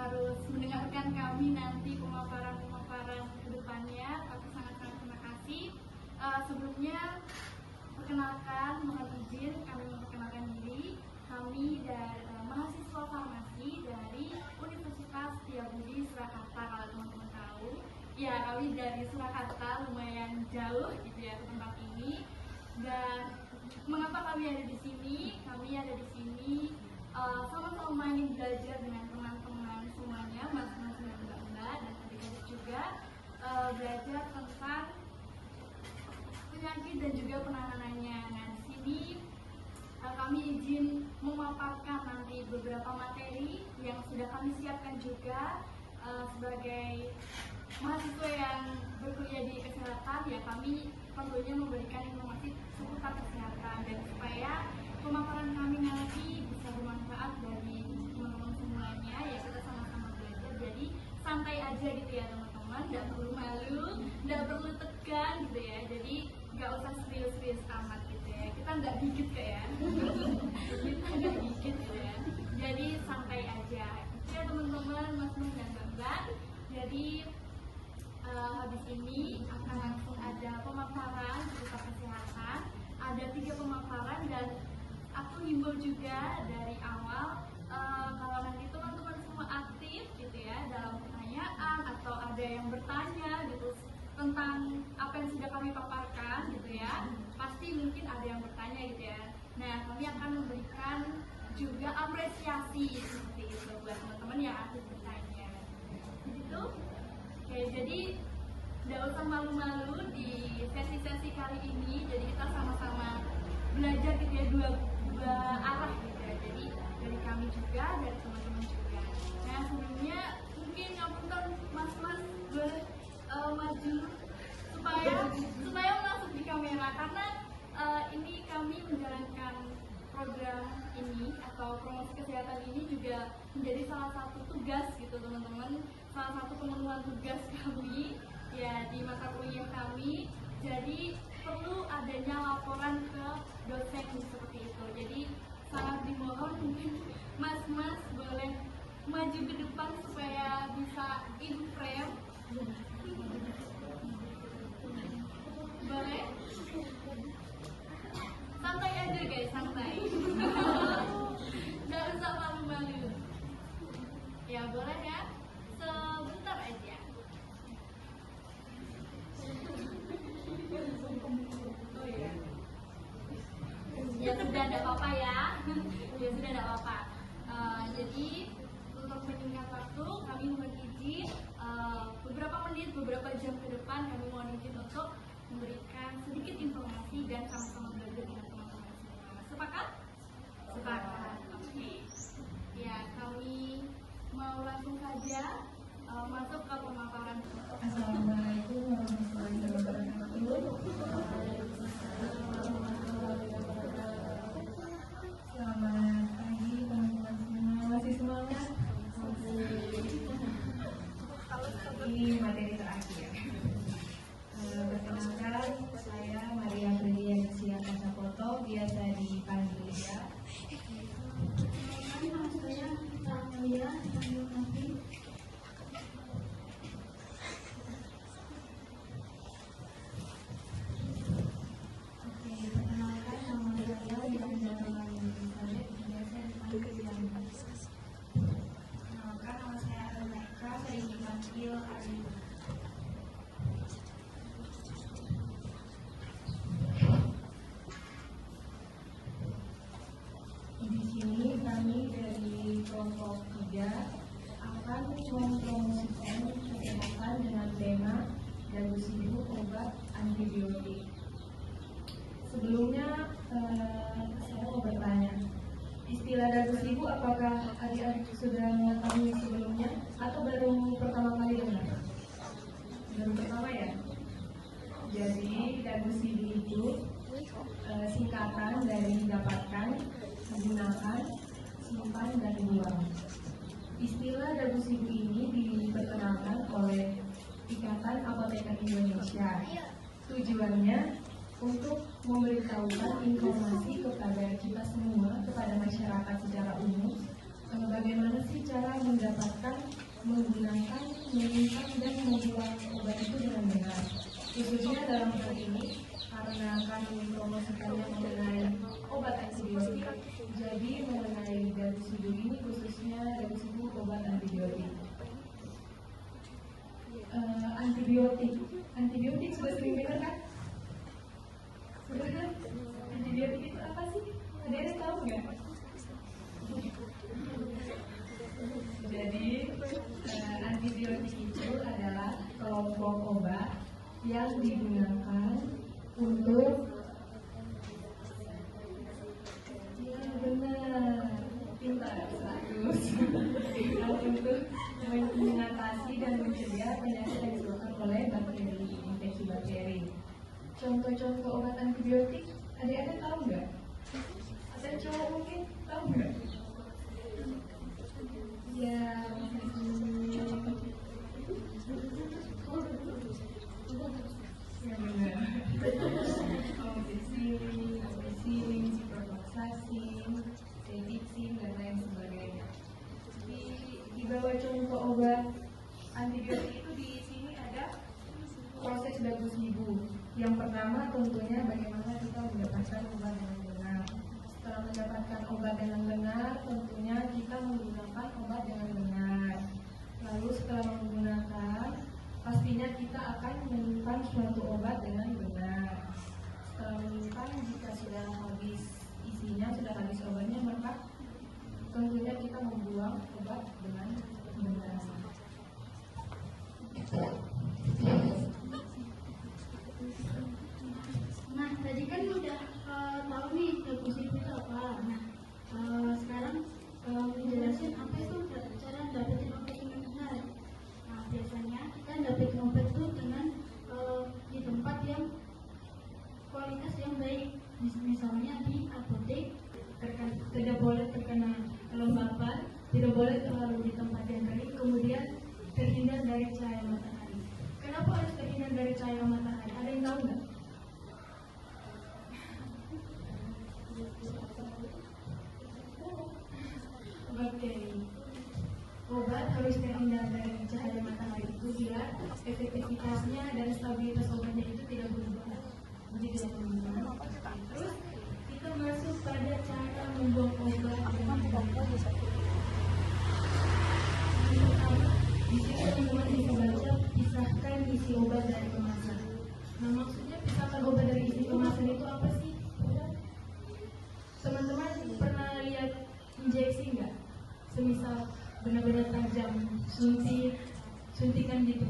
harus mendengarkan kami nanti pemaparan ke depannya. Tapi sangat-sangat terima kasih. Sebelumnya, perkenalkan, mohon izin kami memperkenalkan diri. Kami dari mahasiswa farmasi dari Universitas Setiabudi Surakarta. Kalau teman-teman tahu, ya kami dari Surakarta, lumayan jauh gitu ya ke tempat ini. Dan mengapa kami ada di sini? Kami ada di sini sama-sama ingin belajar dengan teman-teman semuanya, mas-mas dan mbak-mbak dan adik-adik juga, belajar tentang penyakit dan juga penanganannya. Nah, di sini kami izin memaparkan nanti beberapa materi yang sudah kami siapkan juga sebagai mahasiswa yang berkuliah di kesehatan. Ya, kami tentunya memberikan informasi seputar kesehatan dan supaya pemaparan kami nanti bisa bermanfaat bagi teman-teman semuanya. Ya, kita sama-sama belajar, jadi santai aja gitu ya teman-teman, nggak perlu malu, nggak perlu tegang gitu ya, jadi nggak usah serius-serius amat gitu ya, kita nggak gigit kayak kita nggak gigit gitu ya, jadi santai aja ya teman-teman, mas-mas dan mbak-mbak. Jadi habis ini akan langsung ada pemaparan seputar kesehatan, ada 3 pemaparan, dan aku himbau juga dari awal kalau nanti teman-teman semua aktif gitu ya dalam pertanyaan atau ada yang bertanya gitu tentang apa yang sudah kami paparkan gitu ya, pasti mungkin ada yang bertanya gitu ya. Nah, kami akan memberikan juga apresiasi seperti itu buat teman-teman yang aktif bertanya gitu. Oke, jadi nggak usah malu-malu di sesi-sesi kali ini, jadi kita sama-sama belajar gitu ya, dua arah gitu ya, jadi dari kami juga, dari teman-teman juga. Nah, sebelumnya mungkin ngapunten mas-mas boleh maju supaya masuk di kamera, karena ini kami menjalankan program ini atau promosi kesehatan ini juga menjadi salah satu tugas gitu teman-teman, salah satu pemenuhan tugas kami ya di mata kuliah kami. Jadi perlu adanya laporan ke dosen seperti itu. Jadi sangat dimohon mungkin mas-mas boleh maju ke depan supaya bisa in frame. Boleh? Santai aja guys, santai. Nggak usah malu-malu. Ya boleh ya, sebentar aja. Oh ya. Ya sudah, tidak apa-apa ya. Ya sudah, tidak apa-apa. Jadi untuk menyingkat waktu, kami mohon izin beberapa menit, beberapa jam ke depan kami mohon izin untuk memberikan sedikit informasi dan sama-sama belajar dengan teman-teman semua. Sepakat? Sepakat. Oke. Ya, kami mau langsung saja masuk ke pemaparan. Assalamualaikum warahmatullahi wabarakatuh. Selamat pagi teman-teman semua, masih semangat? Ini materi terakhir. Perkenalkan, saya Maria Fredia Sia Kasapoto, biasa dipanggil Lia. Nama saya Lia Tanjung. Di sini kami dari kelompok 3 akan mempromosikan kesehatan dengan tema dagu sibu obat antibiotik. Sebelumnya saya mau bertanya, istilah dagu sibu apakah adik-adik sudah mengetahui sebelumnya atau baru pertama kali dengar? Baru pertama ya? Jadi dagu sibu itu singkatan dari dapatkan, menggunakan, simpan, dan buang. Istilah dagu sibu ini diperkenalkan oleh Ikatan Apoteker Indonesia. Tujuannya untuk memberitahukan informasi kepada kita semua, kepada masyarakat secara umum, bagaimana sih cara mendapatkan menggunakan, menyimpan dan membuang obat itu dengan benar. Khususnya dalam hal ini karena kami mempromosikannya mengenai obat antibiotik, jadi mengenai Darusibu ini khususnya Darusibu obat antibiotik. Antibiotik sudah sering dengar kan? Sudah kan? Antibiotik itu apa sih? Ada yang tahu nggak? Jadi antibiotik itu adalah kelompok obat yang digunakan untuk benar pintar bagus untuk mengatasi dan mencegah penyakit yang disebabkan oleh bakteri, infeksi bakteri. Contoh-contoh obat antibiotik, adik-adik tahu nggak? Ada cowok mungkin tahu nggak? Ya, benar. Amoxicillin, ciprofloxacin, cetirizine, dan lain sebagainya. Di bawah contoh obat antibiotik itu di sini ada proses Darusibu. Yang pertama tentunya bagaimana kita mendapatkan obat dengan benar. Setelah mendapatkan obat dengan benar, tentunya kita menggunakan obat dengan benar. Lalu setelah menggunakan, pastinya kita akan menyimpan suatu obat dengan benar. Setelah menyimpan, jika sudah habis isinya, sudah habis obatnya, maka tentunya kita membuang obat dengan benar. Nah, tadi kan udah tahu nih Darusibu itu apa. Nah, sekarang menjelaskan apa itu cara dapetin obat yang benar. Nah, biasanya kita dapetin obat itu dengan di tempat yang kualitas yang baik. Misalnya di apotek, tidak boleh terkena kelembapan, tidak boleh terlalu di tempat yang kering, kemudian terhindar dari cahaya matahari. Kenapa harus terhindar dari cahaya matahari? Ada yang tahu nggak? Oke, obat harus terhindar dari cahaya matahari itu biar efektivitasnya dan stabilitas obatnya itu tidak berubah. Jadi tidak berubah. Terus kita masuk pada cara membuang obat dengan benar. Di sini teman-teman bisa baca pisahkan isi obat dari kemasan. Nah, maksudnya pisahkan obat dari isi kemasan itu apa sih? Teman-teman pernah lihat injeksi nggak? Semisal benar-benar tajam, suntikan gitu.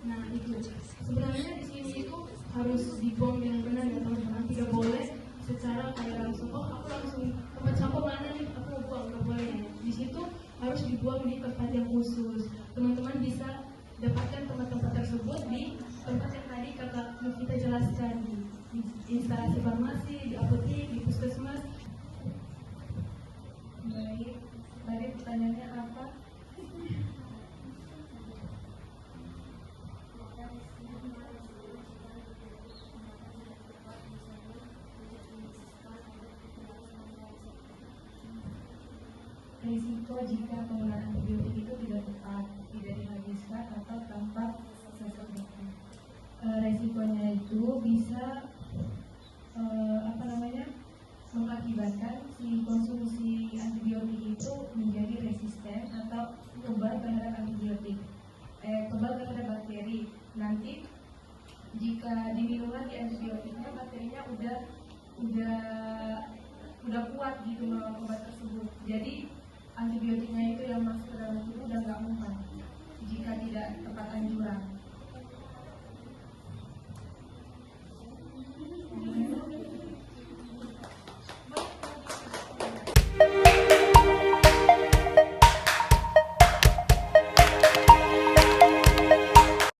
Nah itu sebenarnya di sini itu harus dibuang dengan benar ya teman-teman. Tidak boleh secara kayak langsung, oh aku langsung tempat sampah mana nih, aku mau buang, nggak boleh. Di situ harus dibuang di tempat yang khusus. Teman-teman bisa dapatkan tempat-tempat tersebut di tempat yang tadi kakak kita jelaskan, di instalasi farmasi, di apotek, di puskesmas. Baik, tadi pertanyaannya apa? Risiko jika penggunaan antibiotik itu tidak tepat, tidak dihabiskan atau tanpa sesuatu. Resikonya itu bisa mengakibatkan si konsumsi antibiotik itu menjadi resisten atau kebal terhadap antibiotik, kebal terhadap bakteri. Nanti jika diminum lagi antibiotiknya, bakterinya udah kuat gitu melawan obat tersebut.